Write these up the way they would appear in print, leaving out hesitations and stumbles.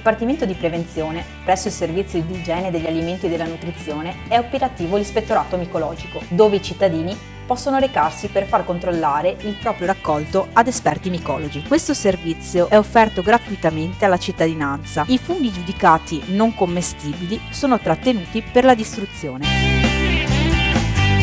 Dipartimento di Prevenzione, presso il Servizio di Igiene degli Alimenti e della Nutrizione, è operativo l'ispettorato micologico, dove i cittadini possono recarsi per far controllare il proprio raccolto ad esperti micologi. Questo servizio è offerto gratuitamente alla cittadinanza. I funghi giudicati non commestibili sono trattenuti per la distruzione.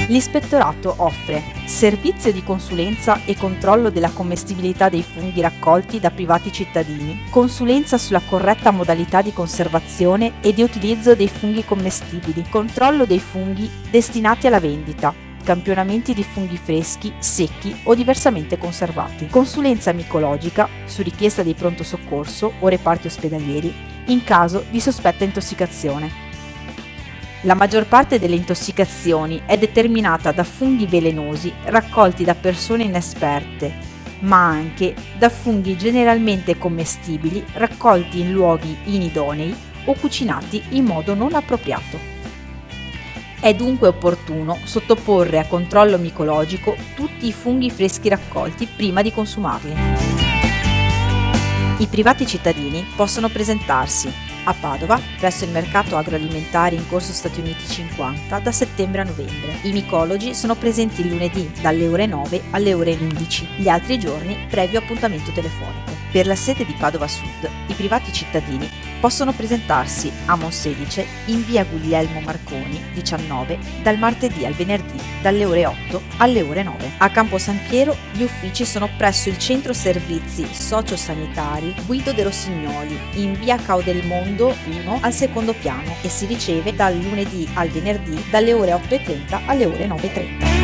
L'ispettorato offre servizio di consulenza e controllo della commestibilità dei funghi raccolti da privati cittadini, consulenza sulla corretta modalità di conservazione e di utilizzo dei funghi commestibili, controllo dei funghi destinati alla vendita, campionamenti di funghi freschi, secchi o diversamente conservati, consulenza micologica su richiesta dei pronto soccorso o reparti ospedalieri in caso di sospetta intossicazione. La maggior parte delle intossicazioni è determinata da funghi velenosi raccolti da persone inesperte, ma anche da funghi generalmente commestibili raccolti in luoghi inidonei o cucinati in modo non appropriato. È dunque opportuno sottoporre a controllo micologico tutti i funghi freschi raccolti prima di consumarli. I privati cittadini possono presentarsi a Padova, presso il mercato agroalimentare in Corso Stati Uniti 50, da settembre a novembre. I micologi sono presenti il lunedì dalle ore 9 alle ore 11, gli altri giorni previo appuntamento telefonico. Per la sede di Padova Sud, i privati cittadini possono presentarsi a Monselice in via Guglielmo Marconi 19 dal martedì al venerdì dalle ore 8 alle ore 9. A Campo San Piero gli uffici sono presso il centro servizi sociosanitari Guido De Rossignoli in via Cao del Mondo 1 al secondo piano e si riceve dal lunedì al venerdì dalle ore 8:30 alle ore 9:30.